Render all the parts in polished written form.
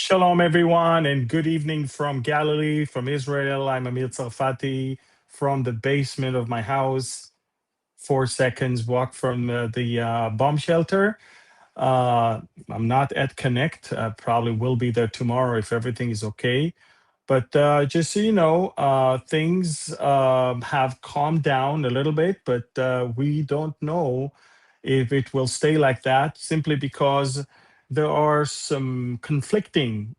Shalom, everyone, and good evening from Galilee, from Israel. I'm Amir Tsarfati from the basement of my house, 4 seconds walk from the bomb shelter. Uh, I'm not at Connect. Probably will be there tomorrow if everything is okay. But just so you know, things have calmed down a little bit, but we don't know if it will stay like that simply because there are some conflicting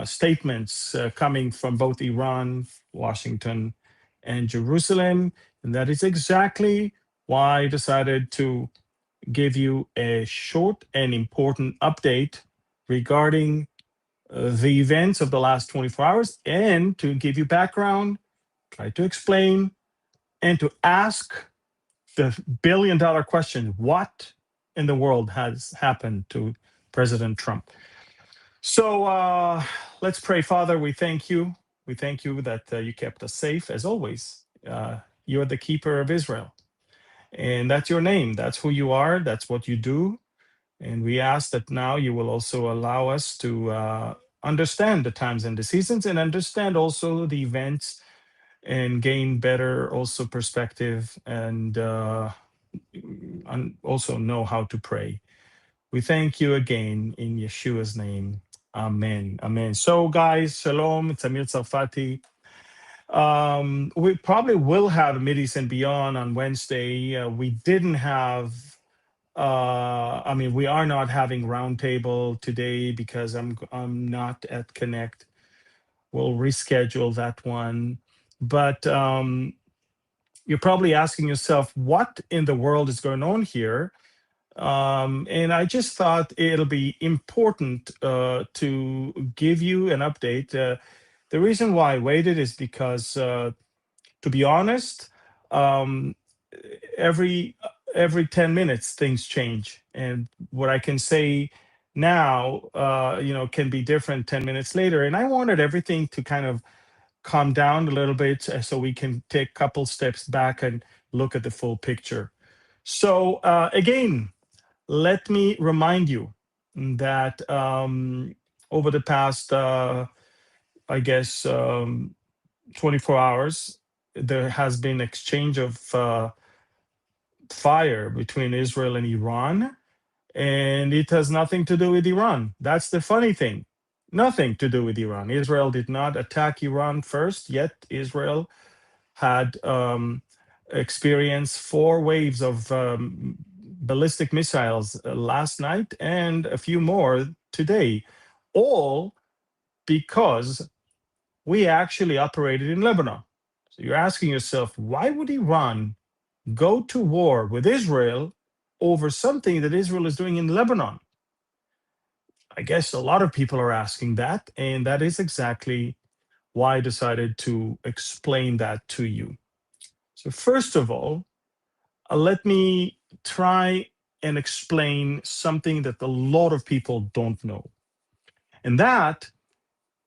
statements coming from both Iran, Washington, and Jerusalem. And that is exactly why I decided to give you a short and important update regarding the events of the last 24 hours and to give you background, try to explain, and to ask the billion-dollar question: what in the world has happened to President Trump? So let's pray. Father, we thank you. We thank you that you kept us safe as always. You're the keeper of Israel, and that's your name. That's who you are. That's what you do. And we ask that now you will also allow us to understand the times and the seasons and understand also the events and gain better also perspective and also know how to pray. We thank you again in Yeshua's name. Amen. Amen. So, guys, shalom. It's Amir Tsarfati. We probably will have Middies and Beyond on Wednesday. We didn't have I mean, we are not having roundtable today because I'm not at Connect. We'll reschedule that one. But you're probably asking yourself, what in the world is going on here? And I just thought it'll be important to give you an update. The reason why I waited is because, to be honest, um, every every 10 minutes things change, and what I can say now can be different 10 minutes later, and I wanted everything to kind of calm down a little bit so we can take a couple steps back and look at the full picture. So again, let me remind you that over the past I guess 24 hours there has been exchange of fire between Israel and Iran, and it has nothing to do with Iran. That's the funny thing. Nothing to do with Iran. Israel did not attack Iran first, yet Israel had experienced 4 waves of ballistic missiles last night and a few more today, all because we actually operated in Lebanon. So you're asking yourself, why would Iran go to war with Israel over something that Israel is doing in Lebanon? I guess a lot of people are asking that, and that is exactly why I decided to explain that to you. So, first of all, let me try and explain something that a lot of people don't know. And that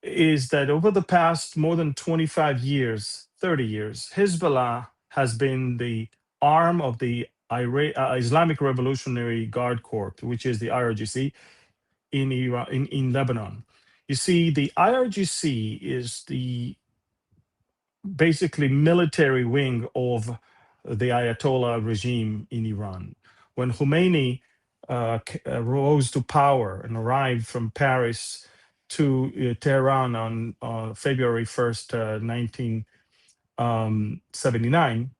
is that over the past more than 25 years, 30 years, Hezbollah has been the arm of the Islamic Revolutionary Guard Corps, which is the IRGC in Iran, in Lebanon. You see, the IRGC is the basically military wing of the Ayatollah regime in Iran. When Khomeini rose to power and arrived from Paris to Tehran on February 1st, 1979,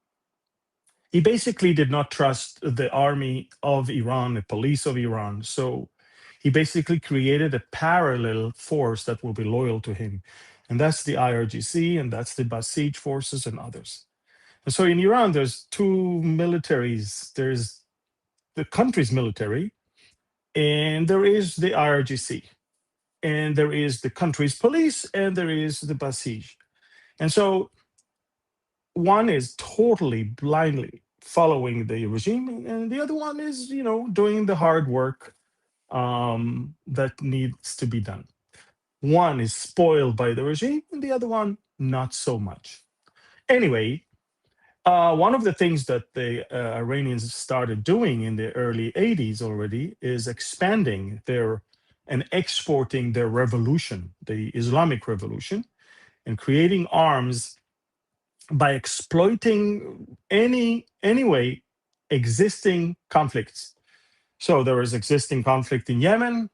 he basically did not trust the army of Iran, the police of Iran. So he basically created a parallel force that will be loyal to him. And that's the IRGC, and that's the Basij forces and others. And so in Iran, there's 2 militaries. There's the country's military, and there is the IRGC, and there is the country's police, and there is the Basij. And so one is totally blindly following the regime, and the other one is, doing the hard work that needs to be done. One is spoiled by the regime, and the other one not so much. Anyway, one of the things that the Iranians started doing in the early 80s already is expanding their and exporting their revolution, the Islamic revolution, and creating arms by exploiting anyway existing conflicts. So there is existing conflict in Yemen.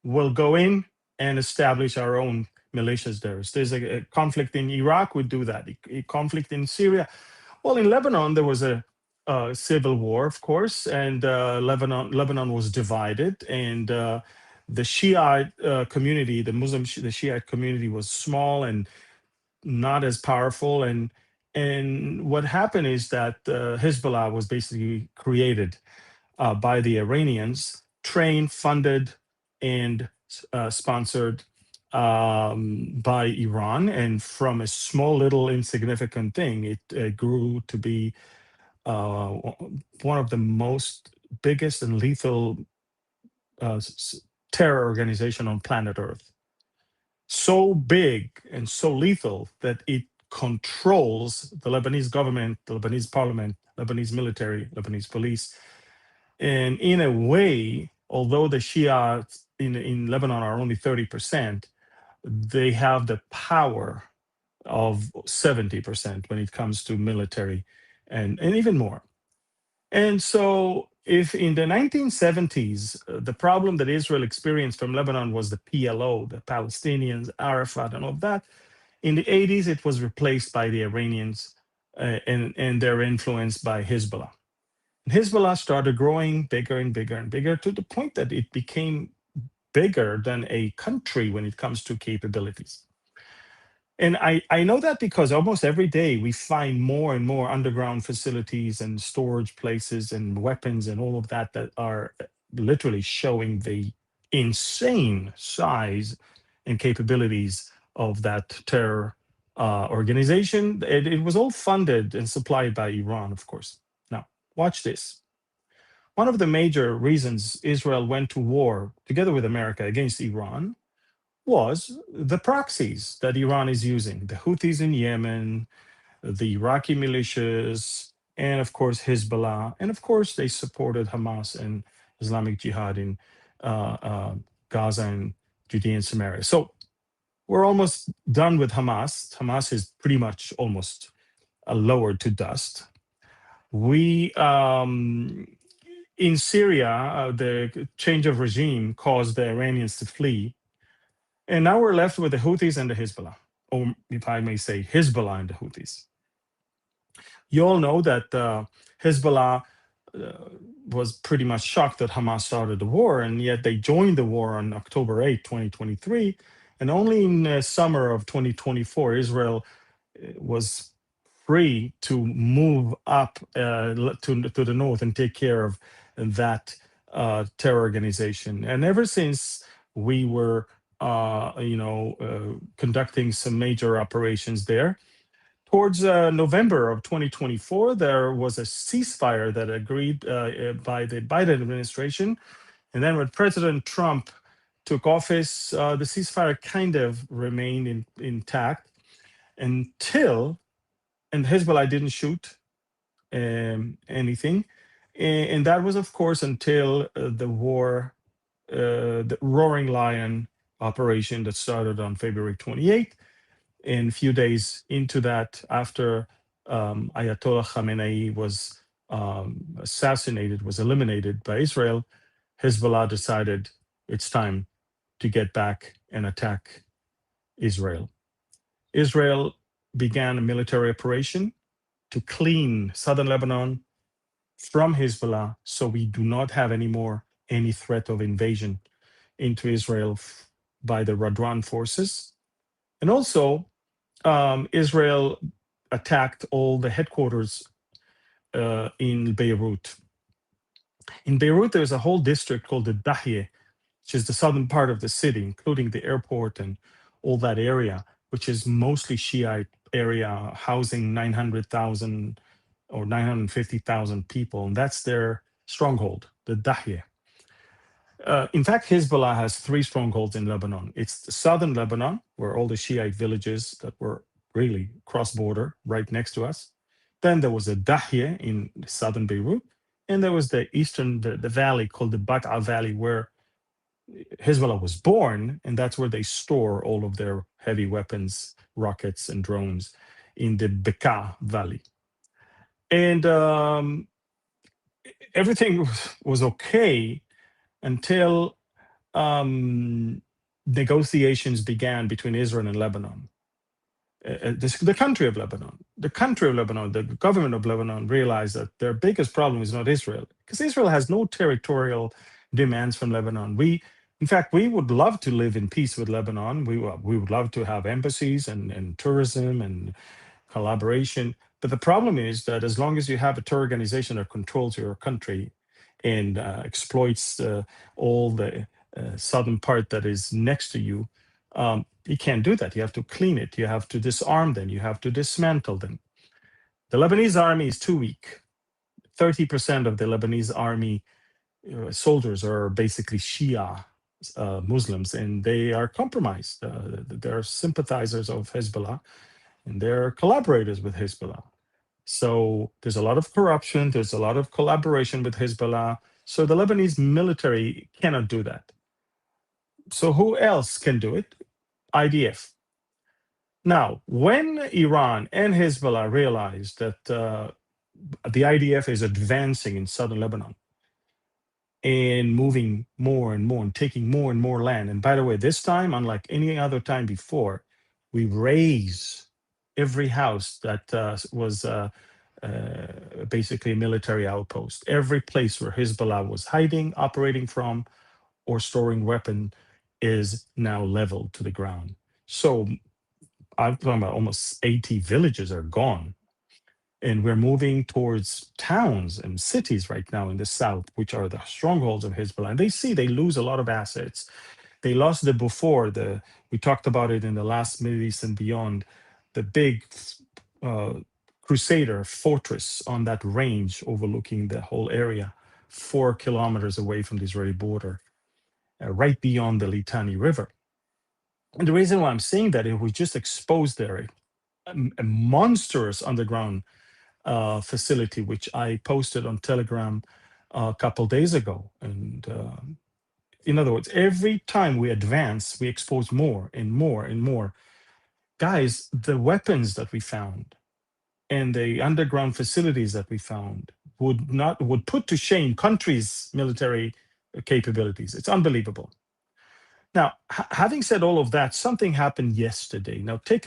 We'll go in and establish our own militias there. If there's a conflict in Iraq, we do that. A conflict in Syria. Well, in Lebanon, there was a civil war, of course, and Lebanon was divided, and the Shiite community, the Shiite community was small and not as powerful. And what happened is that Hezbollah was basically created by the Iranians, trained, funded, and sponsored by Iran. And from a small, little, insignificant thing, it grew to be one of the most biggest and lethal terror organization on planet Earth. So big and so lethal that it controls the Lebanese government, the Lebanese parliament, Lebanese military, Lebanese police. And in a way, although the Shia in Lebanon are only 30%, they have the power of 70% when it comes to military and even more. And so, if in the 1970s, the problem that Israel experienced from Lebanon was the PLO, the Palestinians, Arafat, and all of that, in the 80s, it was replaced by the Iranians and their influence by Hezbollah. And Hezbollah started growing bigger and bigger and bigger to the point that it became bigger than a country when it comes to capabilities. And I know that because almost every day we find more and more underground facilities and storage places and weapons and all of that that are literally showing the insane size and capabilities of that terror organization. It was all funded and supplied by Iran, of course. Now, watch this. One of the major reasons Israel went to war together with America against Iran was the proxies that Iran is using, the Houthis in Yemen, the Iraqi militias, and of course Hezbollah. And of course, they supported Hamas and Islamic Jihad in Gaza and Judea and Samaria. So we're almost done with Hamas. Hamas is pretty much almost lowered to dust. We in Syria, the change of regime caused the Iranians to flee. And now we're left with the Houthis and the Hezbollah, or if I may say, Hezbollah and the Houthis. You all know that Hezbollah was pretty much shocked that Hamas started the war, and yet they joined the war on October 8, 2023. And only in the summer of 2024, Israel was free to move up to the north and take care of that terror organization. And ever since we were conducting some major operations there. Towards November of 2024, there was a ceasefire that agreed by the Biden administration. And then when President Trump took office, the ceasefire kind of remained intact until, and Hezbollah didn't shoot anything. And that was, of course, until the war, the Roaring Lion operation that started on February 28th. And a few days into that, after Ayatollah Khamenei was assassinated, was eliminated by Israel, Hezbollah decided it's time to get back and attack Israel. Israel began a military operation to clean southern Lebanon from Hezbollah so we do not have anymore any threat of invasion into Israel by the Radwan forces. And also, Israel attacked all the headquarters in Beirut. In Beirut, there's a whole district called the Dahye, which is the southern part of the city, including the airport and all that area, which is mostly Shiite area, housing 900,000 or 950,000 people. And that's their stronghold, the Dahye. In fact, Hezbollah has three strongholds in Lebanon. It's the southern Lebanon, where all the Shiite villages that were really cross-border right next to us. Then there was a Dahye in southern Beirut. And there was the eastern, the valley called the Bat'a Valley, where Hezbollah was born, and that's where they store all of their heavy weapons, rockets, and drones in the Bekaa Valley. And everything was okay until negotiations began between Israel and Lebanon. The country of Lebanon, the government of Lebanon realized that their biggest problem is not Israel, because Israel has no territorial demands from Lebanon. In fact, we would love to live in peace with Lebanon. We would love to have embassies and tourism and collaboration. But the problem is that as long as you have a terror organization that controls your country and exploits all the southern part that is next to you, you can't do that. You have to clean it. You have to disarm them. You have to dismantle them. The Lebanese army is too weak. 30% of the Lebanese army soldiers are basically Shia Muslims, and they are compromised. They're sympathizers of Hezbollah, and they're collaborators with Hezbollah. So there's a lot of corruption. There's a lot of collaboration with Hezbollah. So the Lebanese military cannot do that. So who else can do it? IDF. Now, when Iran and Hezbollah realized that the IDF is advancing in southern Lebanon and moving more and more and taking more and more land, and by the way, this time, unlike any other time before, we raise every house that was basically a military outpost. Every place where Hezbollah was hiding, operating from, or storing weapon is now leveled to the ground. So I'm talking about almost 80 villages are gone. And we're moving towards towns and cities right now in the south, which are the strongholds of Hezbollah. And they lose a lot of assets. They lost the before, we talked about it in the last Middle East and beyond, the big uh, Crusader fortress on that range overlooking the whole area, 4 kilometers away from the Israeli border, right beyond the Litani River. And the reason why I'm saying that is we just exposed there a monstrous underground facility, which I posted on Telegram a couple days ago. And in other words, every time we advance, we expose more and more and more. Guys, the weapons that we found and the underground facilities that we found would put to shame countries' military capabilities. It's unbelievable. Now, having said all of that, something happened yesterday. Now, pay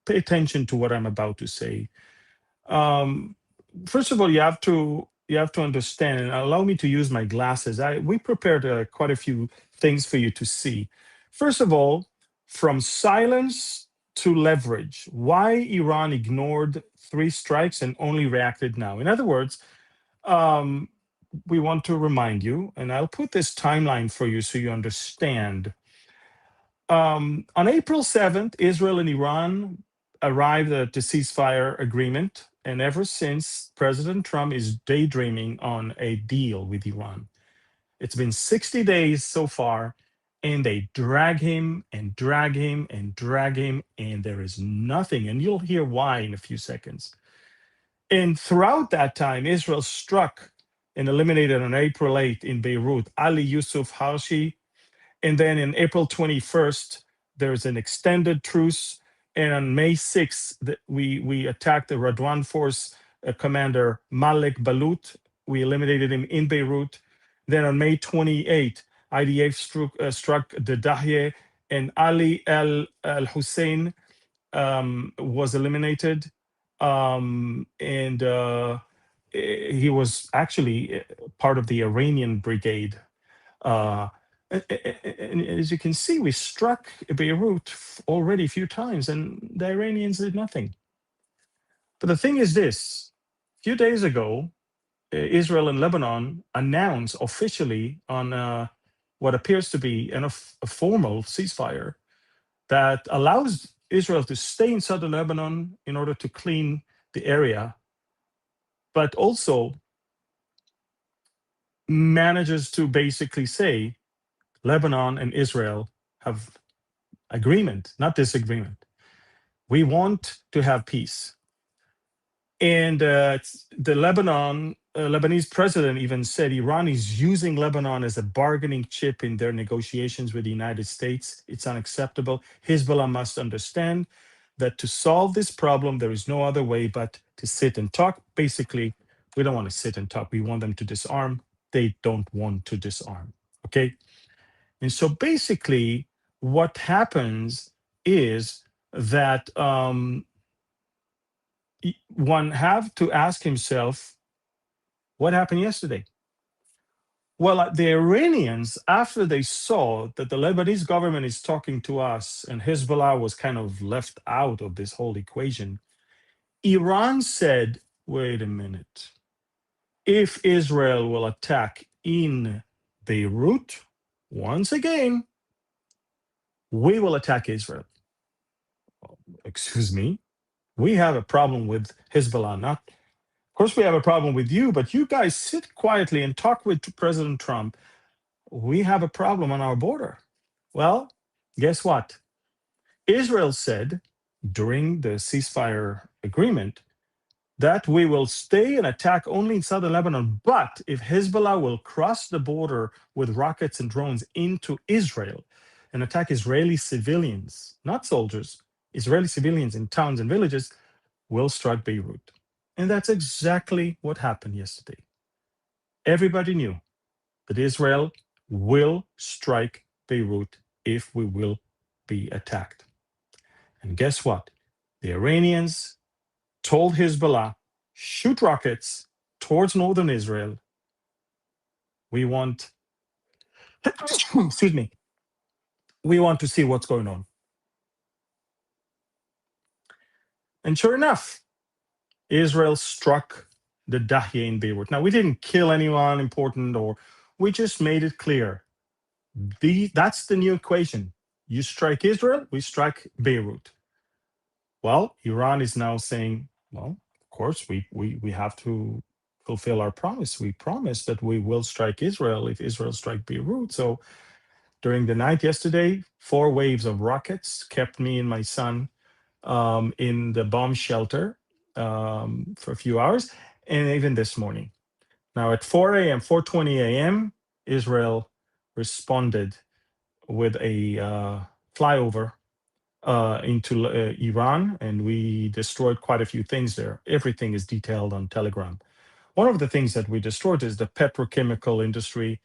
attention to what I'm about to say. Um, First of all, you have to understand, and allow me to use my glasses. We prepared quite a few things for you to see. First of all, from silence to leverage, why Iran ignored 3 strikes and only reacted now. In other words, um, we want to remind you, and I'll put this timeline for you so you understand. On April 7th, Israel and Iran arrived at the ceasefire agreement. And ever since, President Trump is daydreaming on a deal with Iran. It's been 60 days so far, and they drag him and drag him and drag him, and there is nothing. And you'll hear why in a few seconds. And throughout that time, Israel struck and eliminated on April 8th in Beirut Ali Yusuf Harshi, and then in April 21st, there's an extended truce. And on May 6th, we attacked the Radwan force commander Malek Balut. We eliminated him in Beirut. Then on May 28th, IDF struck the Dahye, and Ali al Hussein was eliminated. And he was actually part of the Iranian brigade. Uh, and as you can see, we struck Beirut already a few times, and the Iranians did nothing. But the thing is this: a few days ago, Israel and Lebanon announced officially on what appears to be a formal ceasefire that allows Israel to stay in southern Lebanon in order to clean the area, but also manages to basically say Lebanon and Israel have agreement, not disagreement. We want to have peace. And the Lebanon Lebanese president even said Iran is using Lebanon as a bargaining chip in their negotiations with the United States. It's unacceptable. Hezbollah must understand that to solve this problem, there is no other way but to sit and talk. Basically, we don't want to sit and talk. We want them to disarm. They don't want to disarm. Okay. And so basically, what happens is that one have to ask himself, what happened yesterday? Well, the Iranians, after they saw that the Lebanese government is talking to us and Hezbollah was kind of left out of this whole equation, Iran said, wait a minute, if Israel will attack in Beirut, once again, we will attack Israel. Excuse me, we have a problem with Hezbollah, not. Of course, we have a problem with you, but you guys sit quietly and talk with President Trump. We have a problem on our border. Well, guess what? Israel said during the ceasefire agreement that we will stay and attack only in southern Lebanon. But if Hezbollah will cross the border with rockets and drones into Israel and attack Israeli civilians, not soldiers, Israeli civilians in towns and villages, we'll strike Beirut. And that's exactly what happened yesterday. Everybody knew that Israel will strike Beirut if we will be attacked. And guess what? The Iranians told Hezbollah, shoot rockets towards northern Israel. We want, excuse me, we want to see what's going on. And sure enough, Israel struck the Dahye in Beirut. Now, we didn't kill anyone important, or we just made it clear. That's the new equation. You strike Israel, we strike Beirut. Well, Iran is now saying, well, of course, we have to fulfill our promise. We promised that we will strike Israel if Israel strike Beirut. So during the night yesterday, 4 waves of rockets kept me and my son in the bomb shelter for a few hours, and even this morning. Now at 4 a.m., 4:20 a.m., Israel responded with a flyover into Iran, and we destroyed quite a few things there. Everything is detailed on Telegram. One of the things that we destroyed is the petrochemical industry,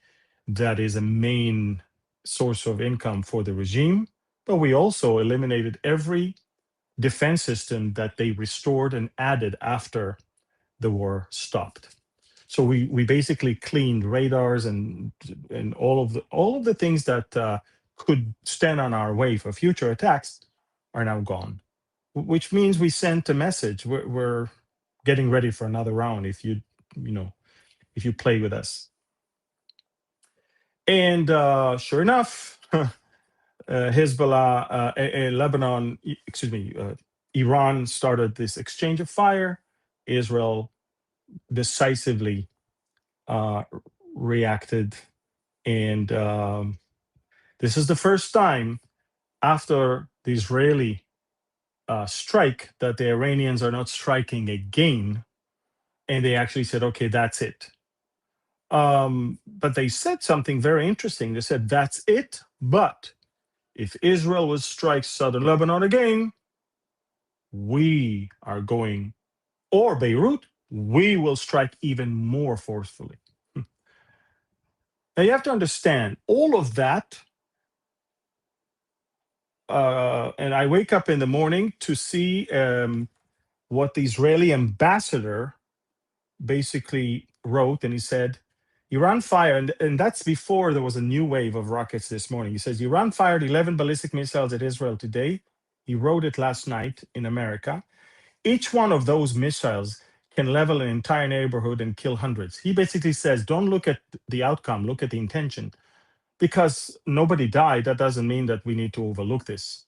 that is a main source of income for the regime. But we also eliminated every defense system that they restored and added after the war stopped. So we basically cleaned radars and all of the things that could stand on our way for future attacks are now gone, which means we sent a message. We're getting ready for another round if if you play with us. And sure enough, Hezbollah, Lebanon, excuse me, Iran started this exchange of fire. Israel decisively uh, reacted, and this is the first time after the Israeli strike that the Iranians are not striking again, and they actually said, "Okay, that's it." But they said something very interesting. They said, "That's it, but if Israel will strike southern Lebanon again, we are going, or Beirut, we will strike even more forcefully." Now you have to understand all of that. And I wake up in the morning to see what the Israeli ambassador basically wrote, and he said, Iran fired, and that's before there was a new wave of rockets this morning. He says, Iran fired 11 ballistic missiles at Israel today. He wrote it last night in America. Each one of those missiles can level an entire neighborhood and kill hundreds. He basically says, don't look at the outcome, look at the intention. Because nobody died, that doesn't mean that we need to overlook this.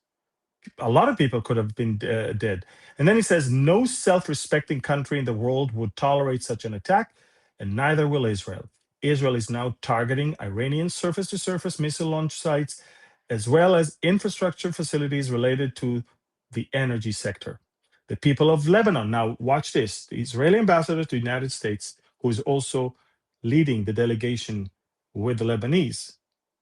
A lot of people could have been dead. And then he says, no self-respecting country in the world would tolerate such an attack, and neither will Israel. Israel is now targeting Iranian surface-to-surface missile launch sites, as well as infrastructure facilities related to the energy sector. The people of Lebanon, now watch this, the Israeli ambassador to the United States who is also leading the delegation with the Lebanese.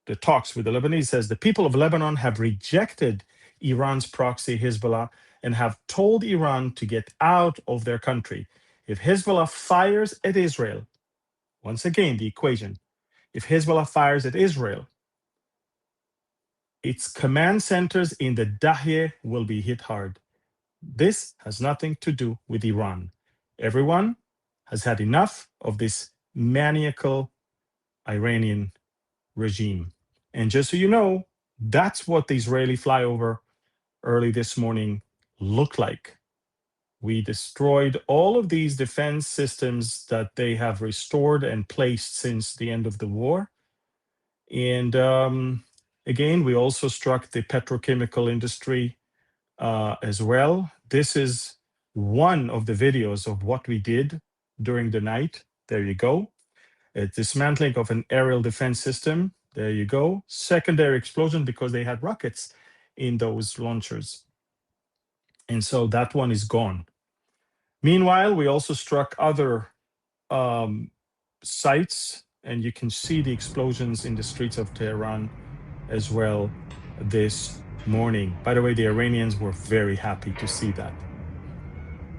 The talks with the Lebanese says the people of Lebanon have rejected Iran's proxy Hezbollah and have told Iran to get out of their country. If Hezbollah fires at Israel, once again, the equation, if Hezbollah fires at Israel, its command centers in the Dahye will be hit hard. This has nothing to do with Iran. Everyone has had enough of this maniacal Iranian regime. And just so you know, that's what the Israeli flyover early this morning looked like. We destroyed all of these defense systems that they have restored and placed since the end of the war. And again, we also struck the petrochemical industry as well. This is one of the videos of what we did during the night. There you go. A dismantling of an aerial defense system. There you go. Secondary explosion because they had rockets in those launchers. And so that one is gone. Meanwhile, we also struck other sites, and you can see the explosions in the streets of Tehran as well this morning. By the way, the Iranians were very happy to see that.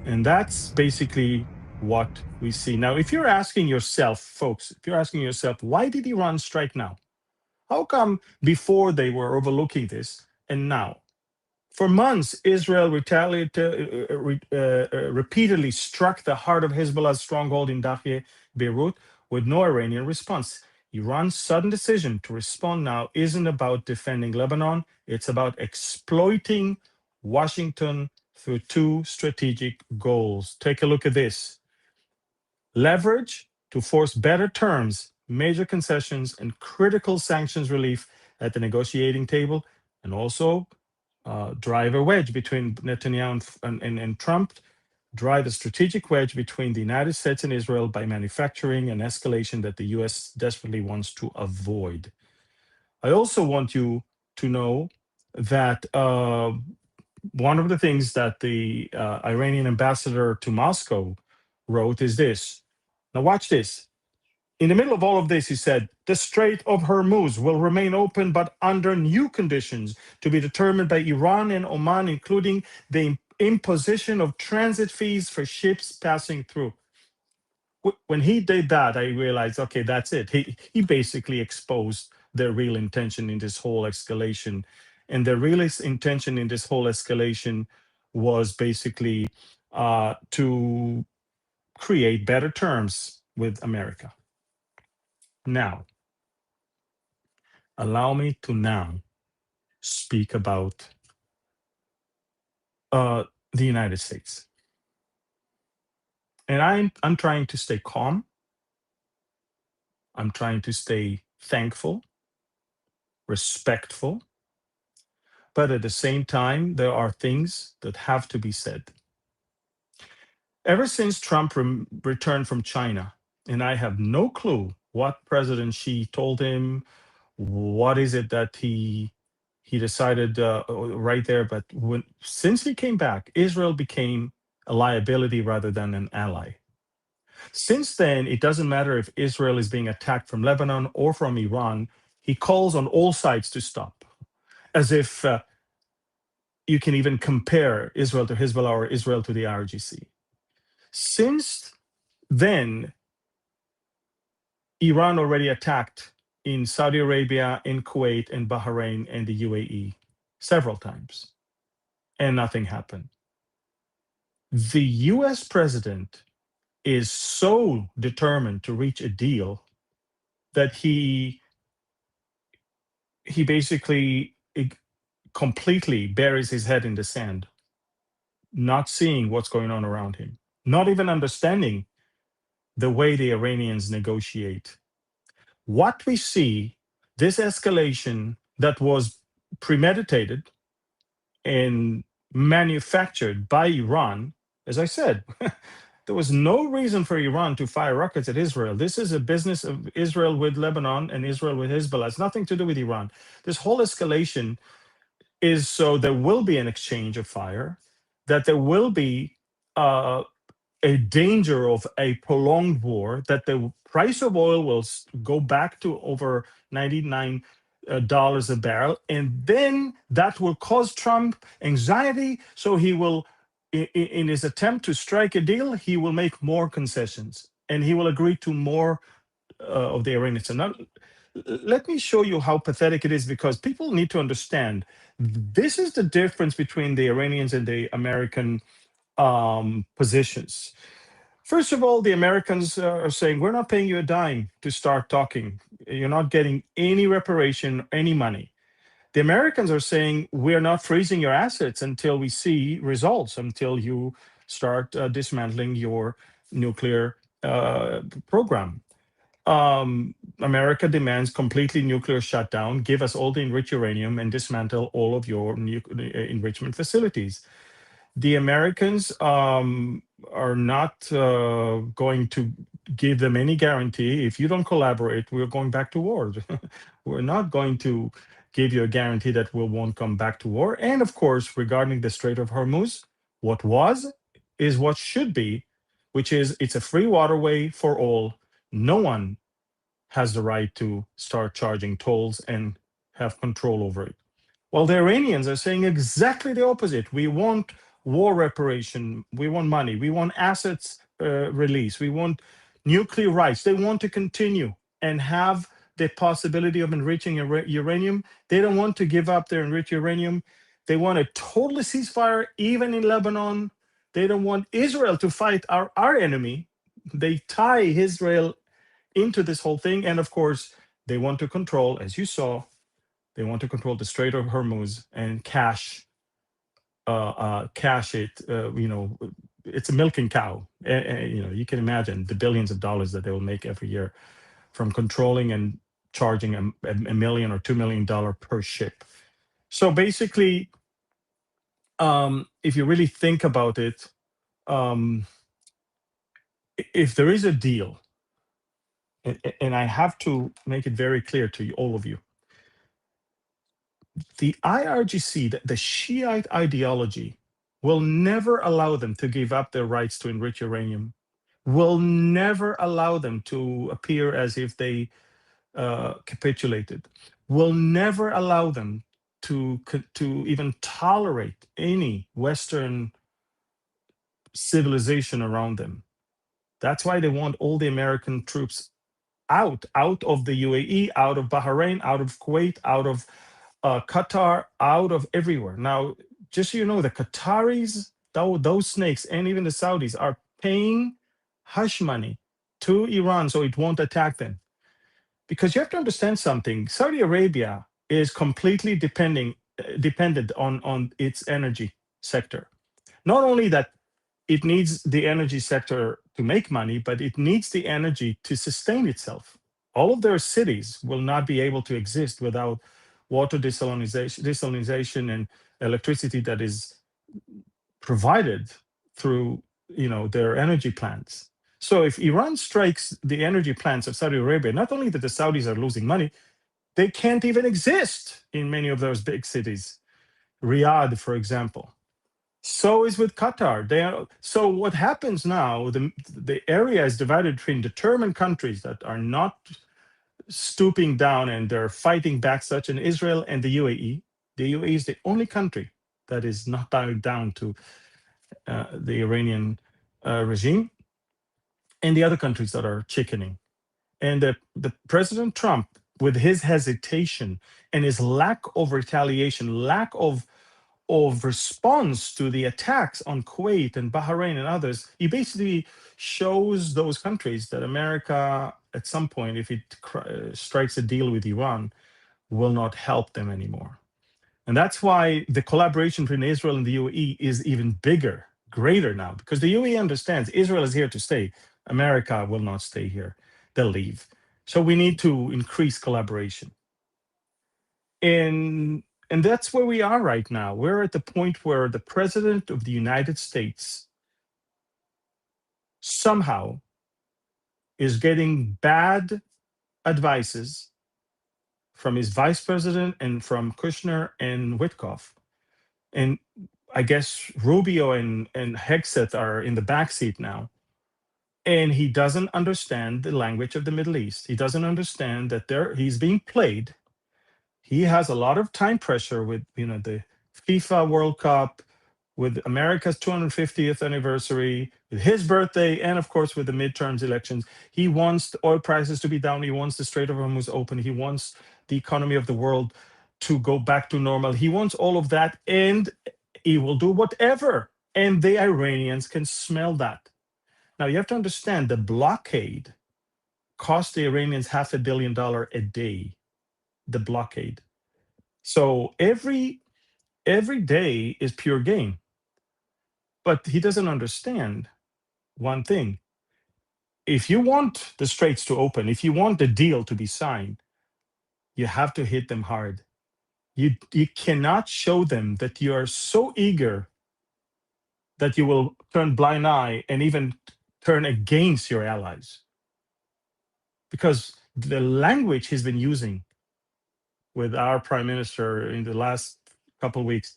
And that's basically what we see. Now, if you're asking yourself, folks, if you're asking yourself, why did Iran strike now? How come before they were overlooking this and now? For months, Israel repeatedly struck the heart of Hezbollah's stronghold in Dahye, Beirut, with no Iranian response. Iran's sudden decision to respond now isn't about defending Lebanon, it's about exploiting Washington through two strategic goals. Take a look at this. Leverage to force better terms, major concessions, and critical sanctions relief at the negotiating table, and also drive a wedge between Netanyahu and Trump, drive a strategic wedge between the United States and Israel by manufacturing an escalation that the US desperately wants to avoid. I also want you to know that one of the things that the Iranian ambassador to Moscow wrote is this. Now, watch this. In the middle of all of this, he said, the Strait of Hormuz will remain open, but under new conditions to be determined by Iran and Oman, including the imposition of transit fees for ships passing through. When he did that, I realized, okay, that's it. He basically exposed their real intention in this whole escalation. And the real intention in this whole escalation was basically to create better terms with America. Now, allow me to now speak about the United States. And I'm trying to stay calm. I'm trying to stay thankful, respectful. But at the same time, there are things that have to be said. Ever since Trump returned from China, and I have no clue what President Xi told him, what is it that he decided right there. But since he came back, Israel became a liability rather than an ally. Since then, it doesn't matter if Israel is being attacked from Lebanon or from Iran. He calls on all sides to stop, as if you can even compare Israel to Hezbollah or Israel to the IRGC. Since then, Iran already attacked in Saudi Arabia, in Kuwait, in Bahrain, and the UAE several times, and nothing happened. The US president is so determined to reach a deal that he basically completely buries his head in the sand, not seeing what's going on around him, not even understanding the way the Iranians negotiate. What we see, this escalation that was premeditated and manufactured by Iran, as I said, there was no reason for Iran to fire rockets at Israel. This is a business of Israel with Lebanon and Israel with Hezbollah. It's nothing to do with Iran. This whole escalation is so there will be an exchange of fire, that there will be a a danger of a prolonged war, that the price of oil will go back to over $99 a barrel, and then that will cause Trump anxiety. So he will, in his attempt to strike a deal, he will make more concessions and he will agree to more of the Iranians. So now, let me show you how pathetic it is, because people need to understand this is the difference between the Iranians and the American positions. First of all, the Americans are saying, we're not paying you a dime to start talking. You're not getting any reparation, any money. The Americans are saying, we're not freezing your assets until we see results, until you start dismantling your nuclear program. America demands completely nuclear shutdown, give us all the enriched uranium, and dismantle all of your enrichment facilities. The Americans are not going to give them any guarantee. If you don't collaborate, we're going back to war. We're not going to give you a guarantee that we won't come back to war. And of course, regarding the Strait of Hormuz, what was is what should be, which is it's a free waterway for all. No one has the right to start charging tolls and have control over it. Well, the Iranians are saying exactly the opposite. We want war reparation. We want money. We want assets release. We want nuclear rights. They want to continue and have the possibility of enriching uranium. They don't want to give up their enriched uranium. They want a total ceasefire, even in Lebanon. They don't want Israel to fight our enemy. They tie Israel into this whole thing. And of course, they want to control, as you saw, they want to control the Strait of Hormuz and cash it. It's a milking cow. You can imagine the billions of dollars that they will make every year from controlling and charging a million or $2 million per ship. So basically, if you really think about it, if there is a deal, and I have to make it very clear to all of you, the IRGC, the Shiite ideology, will never allow them to give up their rights to enrich uranium, will never allow them to appear as if they capitulated, will never allow them to even tolerate any Western civilization around them. That's why they want all the American troops out of the UAE, out of Bahrain, out of Kuwait, out of Qatar, out of everywhere. Now, just so you know, the Qataris, those snakes, and even the Saudis are paying hush money to Iran so it won't attack them. Because you have to understand something. Saudi Arabia is completely dependent on its energy sector. Not only that it needs the energy sector to make money, but it needs the energy to sustain itself. All of their cities will not be able to exist without water desalination and electricity that is provided through their energy plants. So if Iran strikes the energy plants of Saudi Arabia, not only that the Saudis are losing money, they can't even exist in many of those big cities. Riyadh, for example. So is with Qatar. So what happens now, the area is divided between determined countries that are not stooping down and they're fighting back, such as Israel and the UAE. The UAE is the only country that is not bowing down to the Iranian regime, and the other countries that are chickening. And the President Trump, with his hesitation and his lack of retaliation, lack of response to the attacks on Kuwait and Bahrain and others, he basically shows those countries that America, at some point, if it strikes a deal with Iran, will not help them anymore. And that's why the collaboration between Israel and the UAE is even bigger, greater now, because the UAE understands Israel is here to stay. America will not stay here. They'll leave. So we need to increase collaboration. And that's where we are right now. We're at the point where the President of the United States somehow is getting bad advices from his vice president and from Kushner and Witkoff. And I guess Rubio and Hegseth are in the backseat now. And he doesn't understand the language of the Middle East. He doesn't understand that he's being played. He has a lot of time pressure with the FIFA World Cup, with America's 250th anniversary, with his birthday, and of course with the midterms elections. He wants the oil prices to be down. He wants the Strait of Hormuz open. He wants the economy of the world to go back to normal. He wants all of that, and he will do whatever. And the Iranians can smell that. Now you have to understand the blockade cost the Iranians $500 million a day. The blockade. So every day is pure gain. But he doesn't understand one thing. If you want the straits to open, if you want the deal to be signed, you have to hit them hard. You cannot show them that you are so eager that you will turn blind eye and even turn against your allies. Because the language he's been using with our prime minister in the last couple of weeks,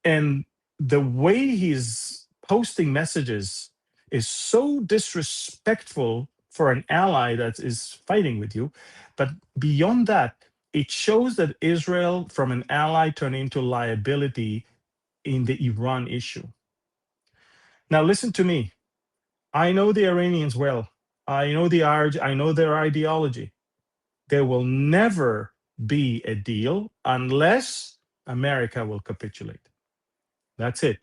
and the way he's posting messages is so disrespectful for an ally that is fighting with you. But beyond that, it shows that Israel, from an ally, turned into liability in the Iran issue. Now, listen to me. I know the Iranians well. I know I know their ideology. There will never be a deal unless America will capitulate. That's it.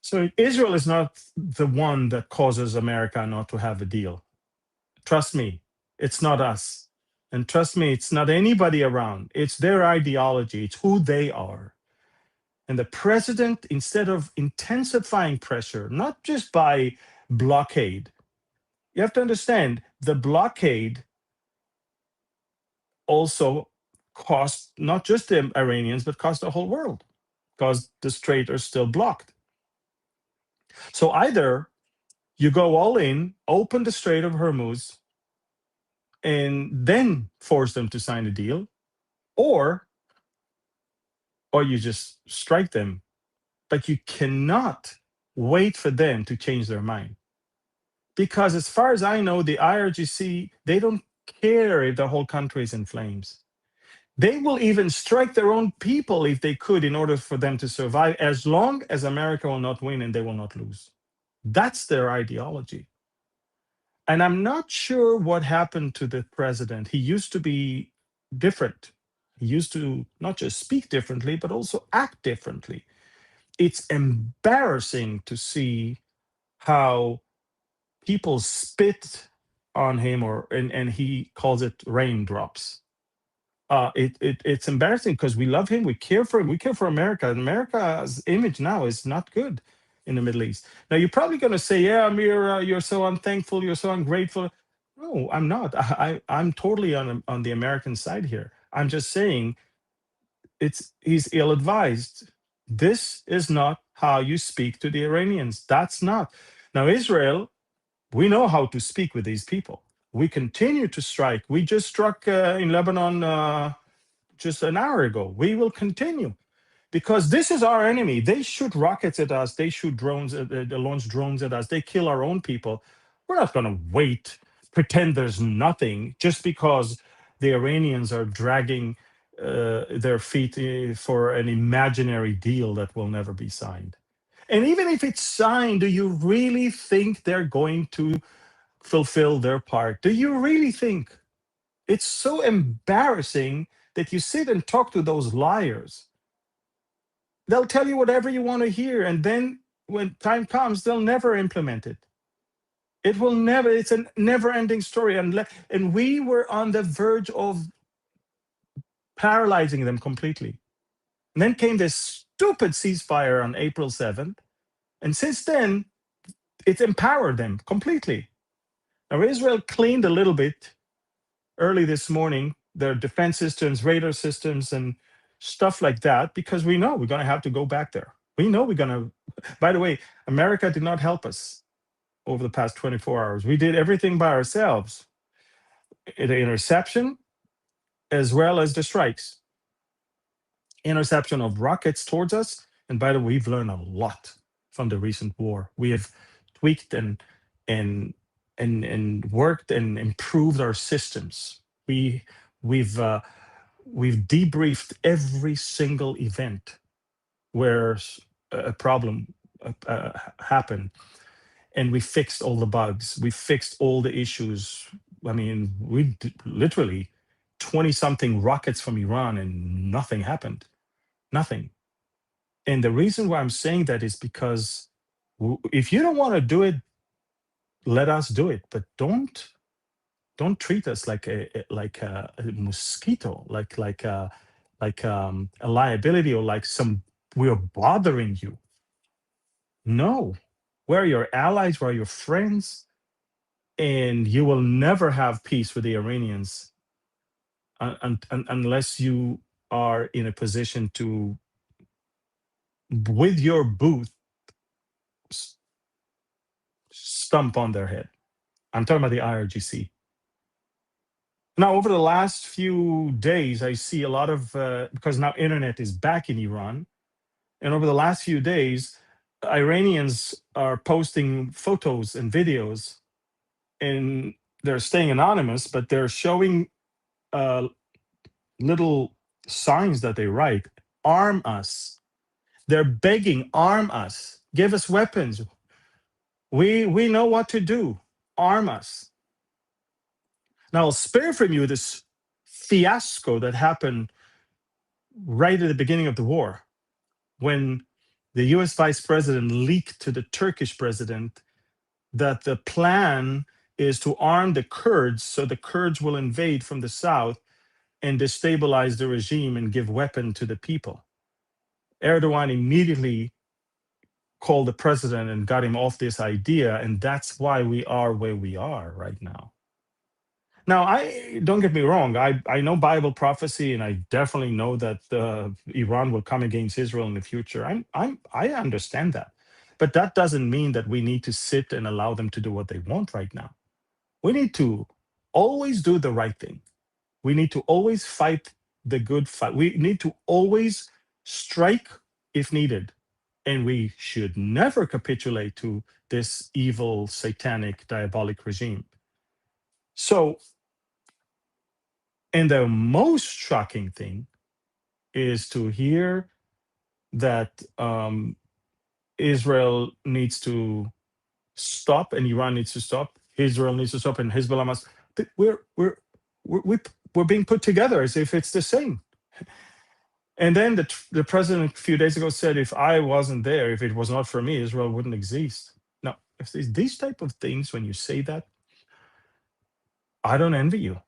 So Israel is not the one that causes America not to have a deal. Trust me, it's not us. And trust me, it's not anybody around. It's their ideology, it's who they are. And the president, instead of intensifying pressure, not just by blockade, you have to understand the blockade also cost not just the Iranians, but cost the whole world because the strait are still blocked. So either you go all in, open the Strait of Hormuz, and then force them to sign a deal, or you just strike them. But you cannot wait for them to change their mind. Because as far as I know, the IRGC, they don't care if the whole country is in flames. They will even strike their own people if they could in order for them to survive, as long as America will not win and they will not lose. That's their ideology. And I'm not sure what happened to the president. He used to be different. He used to not just speak differently, but also act differently. It's embarrassing to see how people spit on him, and he calls it raindrops. It's embarrassing because we love him, we care for him, we care for America. And America's image now is not good in the Middle East. Now you're probably going to say, "Yeah, Amir, you're so unthankful, you're so ungrateful." No, I'm not. I'm totally on the American side here. I'm just saying he's ill-advised. This is not how you speak to the Iranians. That's not. Now Israel, we know how to speak with these people. We continue to strike. We just struck in Lebanon just an hour ago. We will continue because this is our enemy. They shoot rockets at us. They shoot drones. They launch drones at us. They kill our own people. We're not going to wait, pretend there's nothing just because the Iranians are dragging their feet for an imaginary deal that will never be signed. And even if it's signed, do you really think they're going to fulfill their part? Do you really think? It's so embarrassing that you sit and talk to those liars. They'll tell you whatever you want to hear, and then when time comes, they'll never implement it. It will never, it's a never ending story. And we were on the verge of paralyzing them completely. And then came this stupid ceasefire on April 7th. And since then, it's empowered them completely. Now, Israel cleaned a little bit early this morning, their defense systems, radar systems, and stuff like that, because we know we're going to have to go back there. We know we're going to, by the way, America did not help us over the past 24 hours. We did everything by ourselves, the interception as well as the strikes. Interception of rockets towards us. And by the way, we've learned a lot from the recent war. We have tweaked and and worked and improved our systems. We've we've debriefed every single event where a problem happened, and we fixed all the bugs. We fixed all the issues. I mean, literally 20 something rockets from Iran, and nothing happened. Nothing. And the reason why I'm saying that is because if you don't want to do it, let us do it, but don't treat us like a mosquito, like a liability, or like some we're bothering you. No, we're your allies, we're your friends, and you will never have peace with the Iranians unless you are in a position to, with your boot, s- stump on their head. I'm talking about the IRGC. Now, over the last few days, I see a lot of because now internet is back in Iran, and over the last few days, Iranians are posting photos and videos, and they're staying anonymous, but they're showing uh, little signs that they write: "Arm us." They're begging, "Arm us, give us weapons. We know what to do. Arm us." Now, I'll spare from you this fiasco that happened right at the beginning of the war, when the US vice president leaked to the Turkish president that the plan is to arm the Kurds so the Kurds will invade from the south and destabilize the regime and give weapon to the people. Erdogan immediately called the president and got him off this idea, and that's why we are where we are right now. Now, I don't get me wrong. I know Bible prophecy, and I definitely know that Iran will come against Israel in the future. I understand that, but that doesn't mean that we need to sit and allow them to do what they want right now. We need to always do the right thing. We need to always fight the good fight. We need to always strike if needed, and we should never capitulate to this evil, satanic, diabolic regime. So, and the most shocking thing is to hear that Israel needs to stop and Iran needs to stop. Israel needs to stop and Hezbollah must. We're we're being put together as if it's the same. And then the president a few days ago said, "If I wasn't there, if it was not for me, Israel wouldn't exist." Now, if there's these type of things, when you say that, I don't envy you.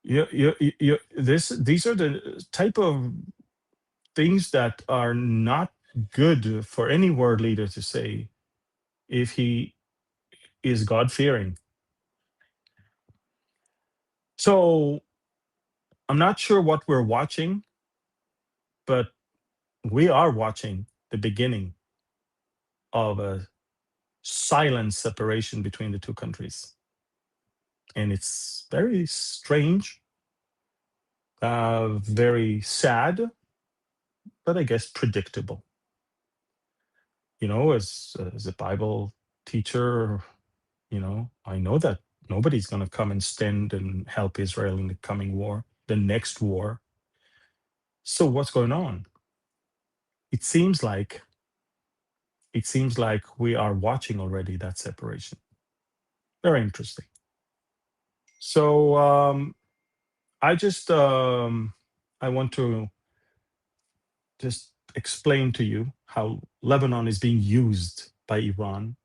These are the type of things that are not good for any world leader to say if he is God fearing. So I'm not sure what we're watching, but we are watching the beginning of a silent separation between the two countries. And it's very strange, very sad, but I guess predictable. As a Bible teacher, I know that nobody's going to come and stand and help Israel in the coming war, the next war. So what's going on? It seems like we are watching already that separation. Very interesting. So I just I want to just explain to you how Lebanon is being used by Iran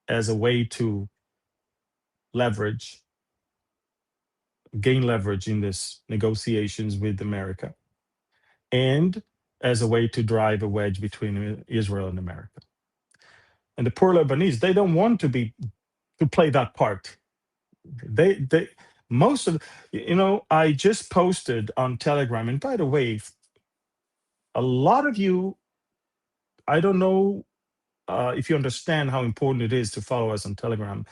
as a way to leverage, gain leverage in this negotiations with America, and as a way to drive a wedge between Israel and America. And the poor Lebanese, they don't want to play that part. They most of I just posted on Telegram, and by the way, a lot of you, I don't know if you understand how important it is to follow us on Telegram.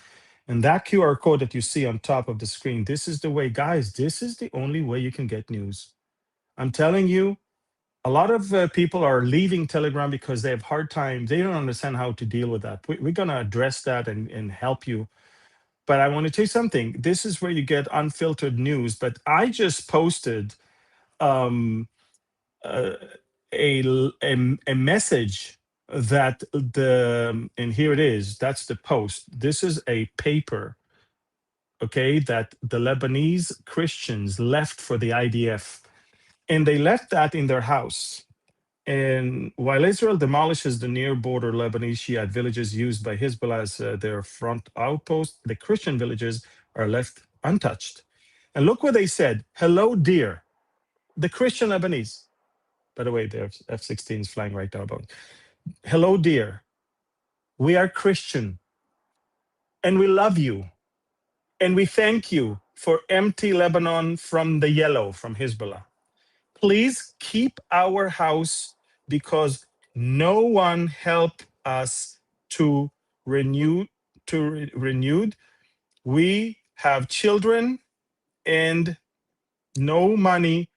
And that QR code that you see on top of the screen, this is the way, guys. This is the only way you can get news. I'm telling you, A lot of people are leaving Telegram because they have hard time. They don't understand how to deal with that. We're going to address that and help you. But I want to tell you something. This is where you get unfiltered news. But I just posted um, uh, a message that and here it is. That's the post. This is a paper, okay, that the Lebanese Christians left for the IDF, and they left that in their house. And while Israel demolishes the near border Lebanese Shiite villages used by Hezbollah as their front outpost, the Christian villages are left untouched. And look what they said. Hello, dear. The Christian Lebanese. By the way, their F-16 is flying right now. About. Hello, dear. We are Christian and we love you. And we thank you for empty Lebanon from the yellow, from Hezbollah. Please keep our house because no one helped us to renew renewed. We have children and no money,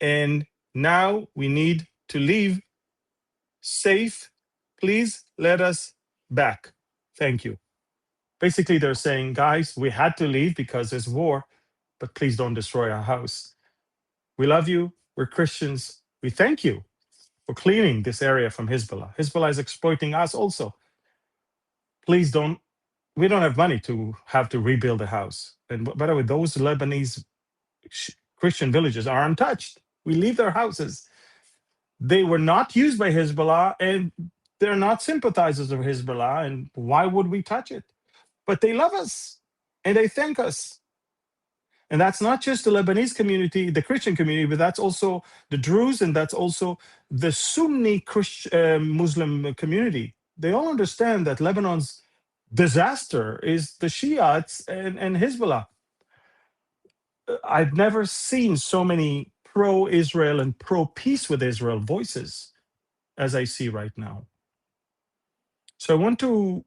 and now we need to leave safe. Please let us back. Thank you. Basically, they're saying, guys, we had to leave because there's war, but please don't destroy our house. We love you. We're Christians. We thank you for clearing this area from Hezbollah. Hezbollah is exploiting us also. Please don't, we don't have money to have to rebuild a house. And by the way, those Lebanese Christian villages are untouched. We leave their houses. They were not used by Hezbollah and they're not sympathizers of Hezbollah. And why would we touch it? But they love us and they thank us. And that's not just the Lebanese community, the Christian community, but that's also the Druze and that's also the Sunni Muslim community. They all understand that Lebanon's disaster is the Shiites and Hezbollah. I've never seen so many pro-Israel and pro-peace with Israel voices as I see right now. So I want to,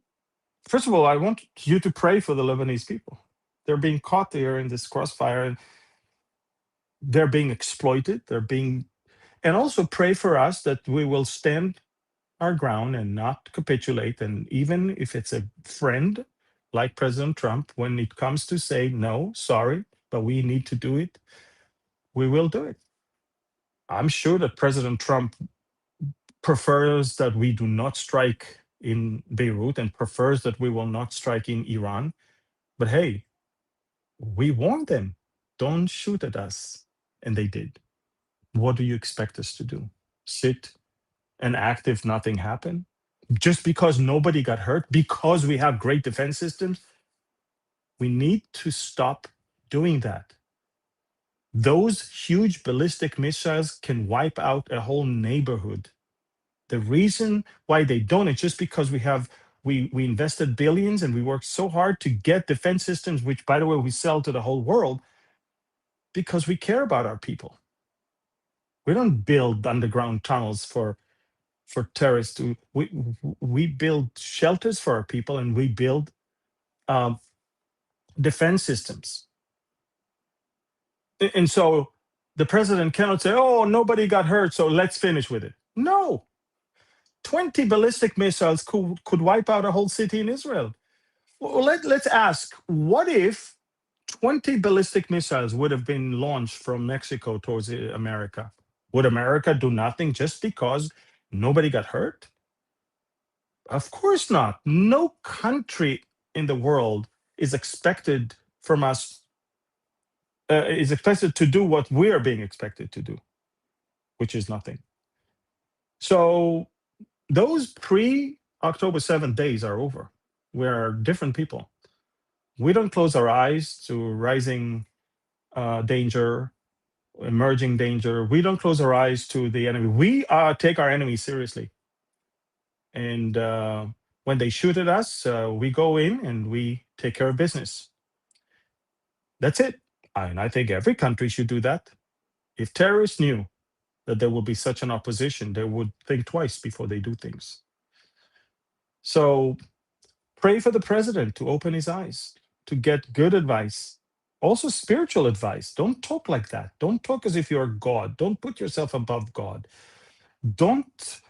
first of all, I want you to pray for the Lebanese people. They're being caught there in this crossfire and they're being exploited. And also pray for us that we will stand our ground and not capitulate. And even if it's a friend like President Trump, when it comes to say, no, sorry, but we need to do it, we will do it. I'm sure that President Trump prefers that we do not strike in Beirut and prefers that we will not strike in Iran. But hey, we warned them, don't shoot at us. And they did. What do you expect us to do? Sit and act if nothing happened? Just because nobody got hurt? Because we have great defense systems? We need to stop doing that. Those huge ballistic missiles can wipe out a whole neighborhood. The reason why they don't is just because we invested billions and we worked so hard to get defense systems, which by the way, we sell to the whole world because we care about our people. We don't build underground tunnels for terrorists. We build shelters for our people and we build defense systems. And so the president cannot say, oh, nobody got hurt, so let's finish with it. No. 20 ballistic missiles could wipe out a whole city in Israel. Well, let's ask, what if 20 ballistic missiles would have been launched from Mexico towards America? Would America do nothing just because nobody got hurt? Of course not. No country in the world is expected from us, is expected to do what we are being expected to do, which is nothing. So those pre-October 7th days are over. We're different people. We don't close our eyes to rising danger, emerging danger. We don't close our eyes to the enemy. We take our enemy seriously. And when they shoot at us, we go in and we take care of business. That's it. And I think every country should do that. If terrorists knew that there would be such an opposition, they would think twice before they do things. So pray for the president to open his eyes, to get good advice, also spiritual advice. Don't talk like that. Don't talk as if you're God. Don't put yourself above God. don't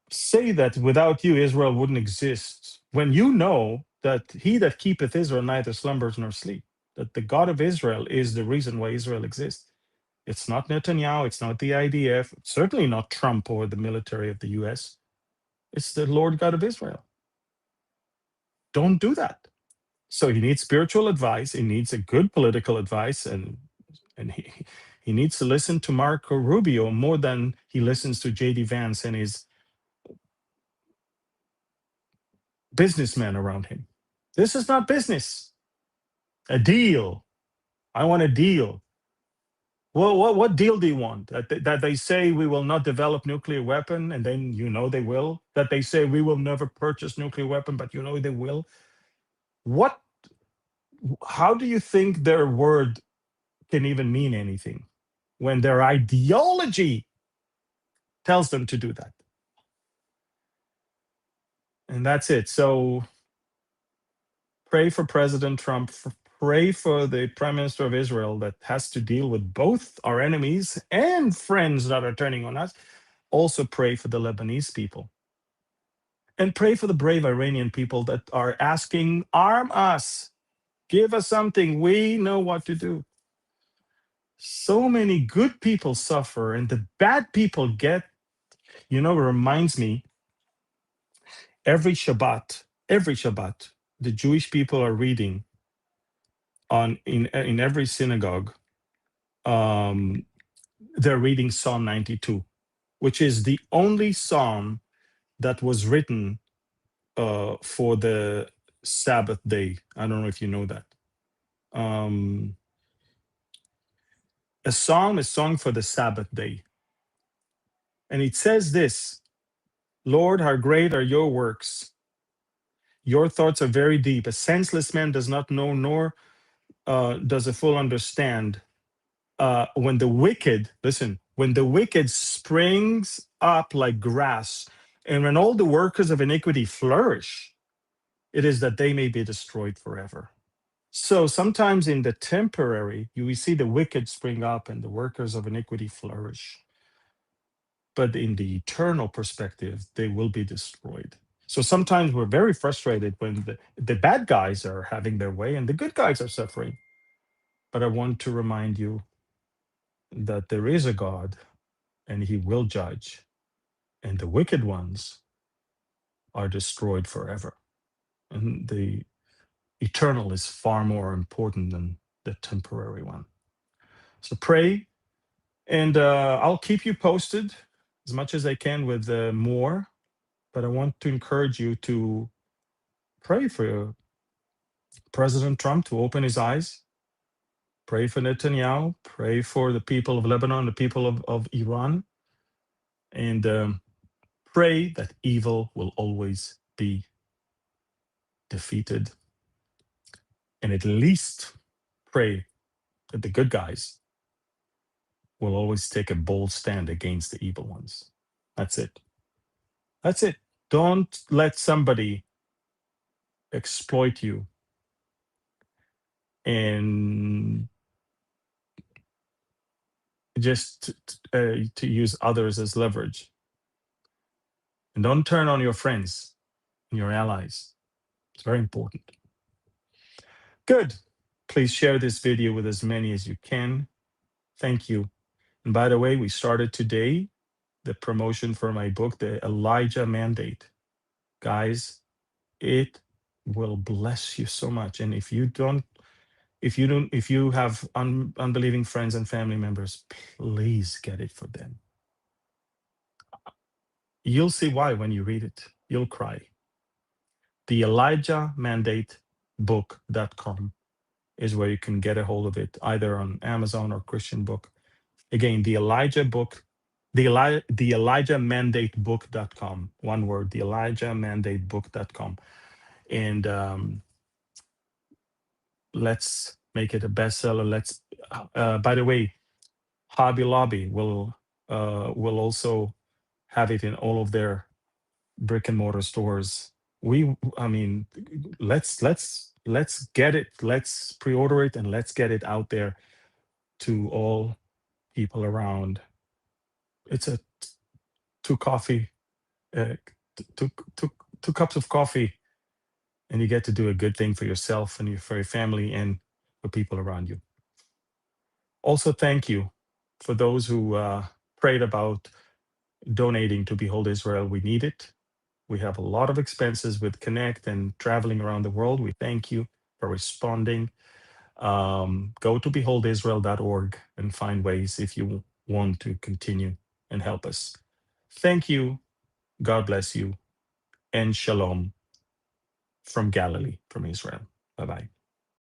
say that without you Israel wouldn't exist, when you know that he that keepeth Israel neither slumbers nor sleep, that the God of Israel is the reason why Israel exists. It's not Netanyahu, it's not the IDF, it's certainly not Trump or the military of the US. It's the Lord God of Israel. Don't do that. So he needs spiritual advice, he needs a good political advice, and he needs to listen to Marco Rubio more than he listens to JD Vance and his businessmen around him. This is not business. A deal. I want a deal. Well, what deal do you want? That they say we will not develop nuclear weapon, and then you know they will. That they say we will never purchase nuclear weapon, but you know they will. What? How do you think their word can even mean anything when their ideology tells them to do that? And that's it. So pray for President Trump. Pray for the Prime Minister of Israel that has to deal with both our enemies and friends that are turning on us. Also pray for the Lebanese people. And pray for the brave Iranian people that are asking, arm us, give us something. We know what to do. So many good people suffer and the bad people get, reminds me, every Shabbat, the Jewish people are reading in every synagogue. They're reading Psalm 92, which is the only psalm that was written for the Sabbath day. I don't know if you know that. A psalm is sung for the Sabbath day. And it says this: Lord, how great are your works. Your thoughts are very deep. A senseless man does not know, nor does a fool understand. When the wicked springs up like grass, and when all the workers of iniquity flourish, it is that they may be destroyed forever. So sometimes in the temporary, we see the wicked spring up and the workers of iniquity flourish. But in the eternal perspective, they will be destroyed. So sometimes we're very frustrated when the bad guys are having their way and the good guys are suffering. But I want to remind you that there is a God and he will judge, and the wicked ones are destroyed forever. And the eternal is far more important than the temporary one. So pray, and I'll keep you posted as much as I can with more. But I want to encourage you to pray for President Trump to open his eyes. Pray for Netanyahu. Pray for the people of Lebanon, the people of Iran. And pray that evil will always be defeated. And at least pray that the good guys will always take a bold stand against the evil ones. That's it. That's it. Don't let somebody exploit you and just to use others as leverage. And don't turn on your friends and your allies. It's very important. Good. Please share this video with as many as you can. Thank you. And by the way, we started today the promotion for my book, The Elijah Mandate. Guys, it will bless you so much. And if you have unbelieving friends and family members, please get it for them. You'll see why when you read it. You'll cry. The Elijah Mandate book.com is where you can get a hold of it, either on Amazon or Christian Book. Again, the Elijah Mandate book.com. One word, the Elijah Mandate book.com. And let's make it a bestseller. Let's, by the way, Hobby Lobby will also have it in all of their brick and mortar stores. Let's get it. Let's pre-order it and let's get it out there to all people around. It's a two coffee, uh, two, two, two cups of coffee, and you get to do a good thing for yourself and for your family and for people around you. Also, thank you for those who prayed about donating to Behold Israel. We need it. We have a lot of expenses with Connect and traveling around the world. We thank you for responding. Go to beholdisrael.org and find ways if you want to continue and help us. Thank you. God bless you. And shalom from Galilee, from Israel. Bye bye.